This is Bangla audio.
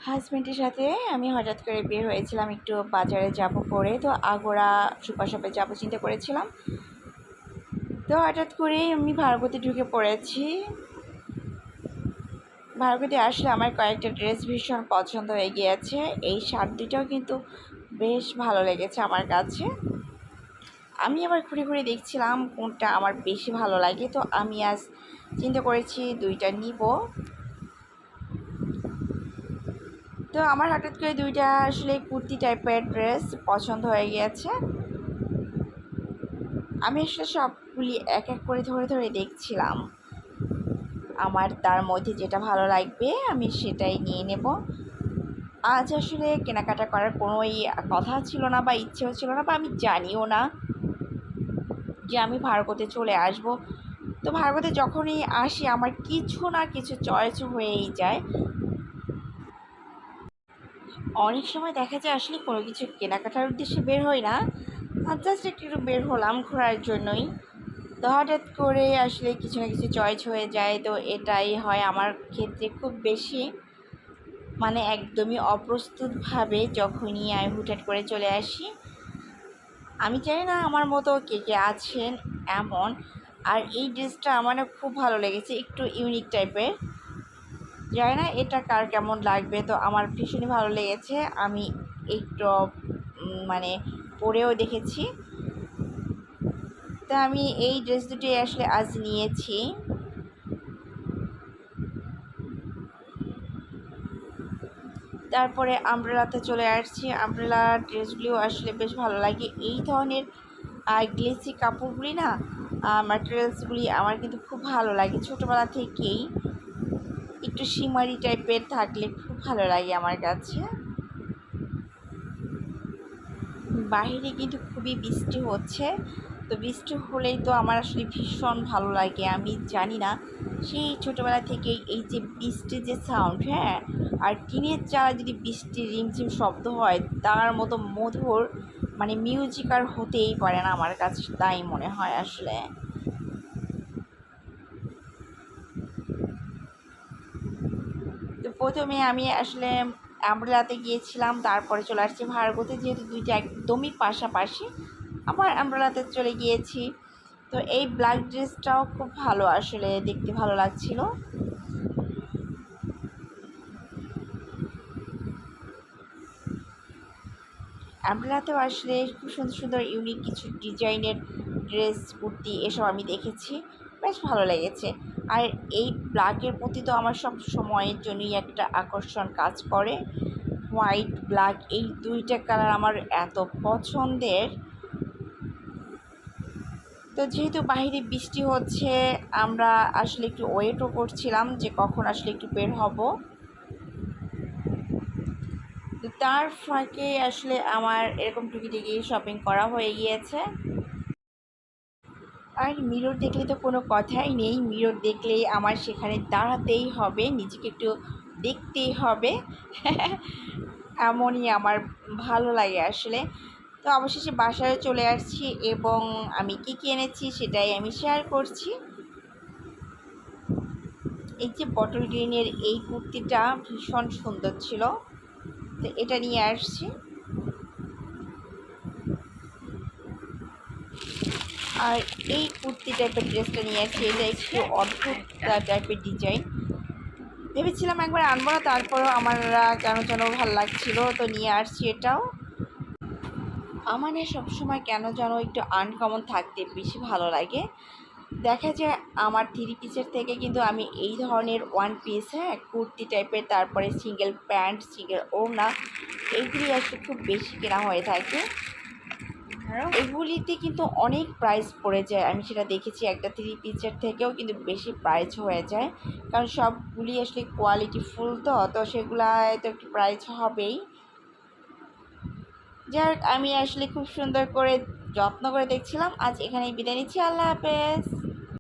হাজবেন্ডের সাথে আমি হঠাৎ করে বের হয়েছিলাম একটু বাজারে যাব করে, তো আগোড়া সুপার শপে যাবো চিন্তা করেছিলাম। তো হঠাৎ করেই আমি ভার্গতে ঢুকে পড়েছি। ভার্গতে আসলে আমার কয়েকটা ড্রেস ভীষণ পছন্দ হয়ে গিয়েছে। এই শার্ট দুটাও কিন্তু বেশ ভালো লেগেছে আমার কাছে। আমি আবার ঘুরে ঘুরে দেখছিলাম কোনটা আমার বেশি ভালো লাগে, তো আমি আজ চিন্তা করেছি দুইটা নিব। তো আমার হঠাৎ করে দুইটা আসলে কুর্তি টাইপের ড্রেস পছন্দ হয়ে গিয়েছে। আমি আসলে সবগুলি এক এক করে ধরে ধরে দেখছিলাম, আমার তার মধ্যে যেটা ভালো লাগবে আমি সেটাই নিয়ে নেব। আজ আসলে কেনাকাটা করার কোনোই কথা ছিল না বা ইচ্ছেও ছিল না, বা আমি জানিও না যে আমি ভার্গতে চলে আসব। তো ভার্গতে যখনই আসি আমার কিছু না কিছু চয়েস হয়েই যায়। অনেক সময় দেখা যায় আসলে কোনো কিছু কেনাকাটার উদ্দেশ্যে বের হই না, আর জাস্ট একটু বের হলাম ঘোরার জন্যই। তো হঠাৎ করে আসলে কিছু না কিছু চয়েস হয়ে যায়, তো এটাই হয় আমার ক্ষেত্রে খুব বেশি। মানে একদমই অপ্রস্তুতভাবে যখনই আমি হুটহাট করে চলে আসি। আমি জানি না আমার মতো কে কে আছেন এমন। আর এই ড্রেসটা আমার না খুব ভালো লেগেছে, একটু ইউনিক টাইপের। জানি না এটা কার কেমন লাগবে, তো আমার ভীষণই ভালো লেগেছে। আমি একটু মানে পরেও দেখেছি। তা আমি এই ড্রেস দুটি আসলে আজ নিয়েছি। তারপরে আমব্রেলাতে চলে আসছি। আমব্রেলা ড্রেসগুলিও আসলে বেশ ভালো লাগে। এই ধরনের গ্লেসি কাপড়গুলি না, ম্যাটেরিয়ালসগুলি আমার কিন্তু খুব ভালো লাগে। ছোটোবেলা থেকেই একটু শিমারি টাইপের থাকলে খুব ভালো লাগে আমার কাছে। বাহিরে কিন্তু খুবই বৃষ্টি হচ্ছে, তো বৃষ্টি হলেই তো আমার আসলে ভীষণ ভালো লাগে। আমি জানি না, সেই ছোটোবেলা থেকেই এই যে বৃষ্টির যে সাউন্ড, হ্যাঁ, আর টিনের চালা যদি বৃষ্টির রিমঝিম শব্দ হয় তার মতো মধুর মানে মিউজিক আর হতেই পারে না আমার কাছে, তাই মনে হয় আসলে। তো প্রথমে আমি আসলে আমব্রেলাতে গিয়েছিলাম, তারপরে চলে আসছি ভার্গতে, যেহেতু দুইটা একদমই পাশাপাশি আবার আমব্রেলাতে চলে গিয়েছি। তো এই ব্ল্যাক ড্রেসটাও খুব ভালো, আসলে দেখতে ভালো লাগছিল। আমব্রেলাতেও আসলে খুব সুন্দর সুন্দর ইউনিক কিছু ডিজাইনের ড্রেস কুর্তি এসব আমি দেখেছি, বেশ ভালো লেগেছে। আর এই ব্ল্যাকের প্রতি তো আমার সব সময়ের জন্যই একটা আকর্ষণ কাজ করে। হোয়াইট ব্ল্যাক এই দুইটা কালার আমার এত পছন্দের। তো যেহেতু বাইরে বৃষ্টি হচ্ছে, আমরা আসলে একটু ওয়েটও করছিলাম যে কখন আসলে একটু বের হব। তো তার ফাঁকে আসলে আমার এরকম টুকিটাকি শপিং করা হয়ে গিয়েছে। আর মিরর দেখলে তো কোনো কথাই নেই, মিরর দেখলেই আমার সেখানে দাঁড়াতেই হবে, নিজেকে একটু দেখতেই হবে। এমনই আমার ভালো লাগে আসলে। তো অবশেষে বাসায় চলে আসছি এবং আমি কী কী এনেছি সেটাই আমি শেয়ার করছি। এই যে বটল গ্রিনের এই কুর্তিটা ভীষণ সুন্দর ছিল, তো এটা নিয়ে আসছি। আর এই কুর্তি টাইপের ড্রেসটা নিয়ে আসছি, এটা একটু অদ্ভুত টাইপের ডিজাইন। ভেবেছিলাম একবার আনবো না, তারপরেও আমার কেন যেন ভালো লাগছিল, তো নিয়ে আসছি এটাও। আমার না সবসময় কেন যেন একটু আনকমন থাকতে বেশি ভালো লাগে। দেখা যায় আমার থ্রি পিসের থেকে কিন্তু আমি এই ধরনের ওয়ান পিস, হ্যাঁ, কুর্তি টাইপের, তারপরে সিঙ্গেল প্যান্ট, সিঙ্গেল ওড়না, এইগুলি আসলে খুব বেশি কেনা হয়ে থাকে। এগুলিতে কিন্তু অনেক প্রাইস পড়ে যায়, আমি সেটা দেখেছি। একটা থ্রি পিসের থেকেও কিন্তু বেশি প্রাইস হয়ে যায়, কারণ সবগুলি আসলে কোয়ালিটি ফুল, তো তো সেগুলায় তো একটু প্রাইস হবেই। যাই হোক, আমি আসলে খুব সুন্দর করে যত্ন করে দেখছিলাম। আজ এখানেই বিদায় নিচ্ছি, আল্লাহ হাফেজ।